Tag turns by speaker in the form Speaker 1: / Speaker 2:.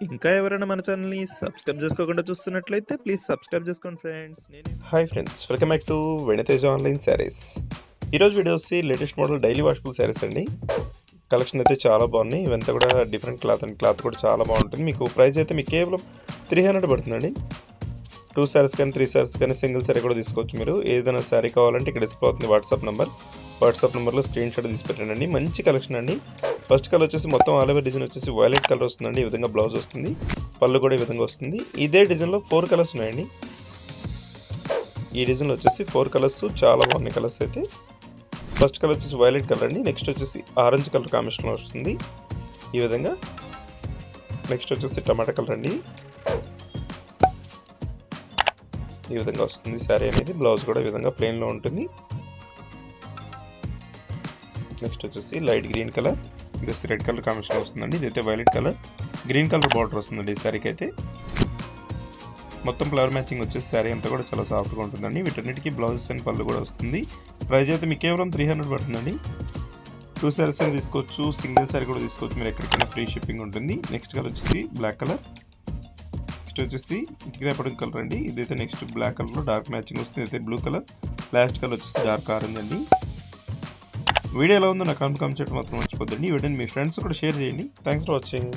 Speaker 1: ఇంకా ఎవరైనా మన ఛానల్‌ని సబ్స్క్రైబ్ చేసుకోకుండా చూస్తున్నట్లయితే ప్లీజ్ సబ్స్క్రైబ్ చేసుకోండి friends.
Speaker 2: Hi friends, welcome back to Veniteja online saris. ఈరోజు వీడియో వచ్చి latest model daily washable saris అండి. కలెక్షన్ అయితే చాలా బాగున్నాయి. ఇవంతా కూడా డిఫరెంట్ క్లాత్ అండి. క్లాత్ కూడా చాలా బాగుంటుంది. మీకు ప్రైస్ అయితే మీకు కేవలం 300 పడుతుందండి. 2 శారీస్ కానీ 3 శారీస్ కానీ సింగిల్ శారీ కూడా తీసుకోవచ్చు. మీరు ఏదైనా శారీ కావాలంటే ఇక్కడ డిస్ప్లే అవుతుంది వాట్సాప్ నెంబర్లో స్క్రీన్ షాట్ తీసి పెట్టండి. మంచి కలెక్షన్ అండి. ఫస్ట్ కలర్ వచ్చేసి మొత్తం ఆల్ ఓవర్ డిజైన్ వచ్చేసి వైలెట్ కలర్ వస్తుందండి. ఈ విధంగా బ్లౌజ్ వస్తుంది, పళ్ళు కూడా ఈ విధంగా వస్తుంది. ఇదే డిజైన్లో 4 కలర్స్ ఉన్నాయండి. ఈ డిజైన్లో వచ్చేసి 4 కలర్స్ చాలా బాగున్నాయి. కలర్స్ అయితే ఫస్ట్ కలర్ వచ్చేసి వైలెట్ కలర్ అండి. నెక్స్ట్ వచ్చేసి ఆరెంజ్ కలర్ కాంబినేషన్లో వస్తుంది ఈ విధంగా. నెక్స్ట్ వచ్చేసి టమాటా కలర్ అండి. ఈ విధంగా వస్తుంది శారీ అనేది. బ్లౌజ్ కూడా ఈ విధంగా ప్లెయిన్లో ఉంటుంది. నెక్స్ట్ వచ్చేసి లైట్ గ్రీన్ కలర్, ఇది రెడ్ కలర్ కాంబినేషన్ వస్తుందండి. ఇదైతే violet colour, green colour border వస్తుందండి ఈ శారీకి అయితే. మొత్తం ఫ్లవర్ మ్యాచింగ్ వచ్చేసి శారీ అంతా కూడా చాలా సాఫ్ట్గా ఉంటుందండి. వీటన్నిటికీ బ్లౌజెస్ అండ్ పళ్ళు కూడా వస్తుంది. ప్రైస్ అయితే మీకు కేవలం 300 పడుతుందండి. 2 శారీస్ అని తీసుకోవచ్చు, సింగిల్ శారీ కూడా తీసుకోవచ్చు. మీరు ఎక్కడికైనా ఫ్రీ షిప్పింగ్ ఉంటుంది. నెక్స్ట్ కలర్ వచ్చేసి బ్లాక్ కలర్. నెక్స్ట్ వచ్చేసి ఇటుకరేపడం కలర్ అండి. ఇదైతే నెక్స్ట్ బ్లాక్ కలర్లో డార్క్ మ్యాచింగ్ వస్తుంది. ఇదైతే బ్లూ కలర్, లాస్ట్ కలర్ వచ్చేసి డార్క్ ఆరెంజ్ అండి. వీడియో ఎలా ఉందో నాకు కామెంట్ చేయడం మాత్రం మర్చిపోద్దండి. ఈ వీడియోని మీ ఫ్రెండ్స్ కూడా షేర్ చేయండి. Thanks for watching.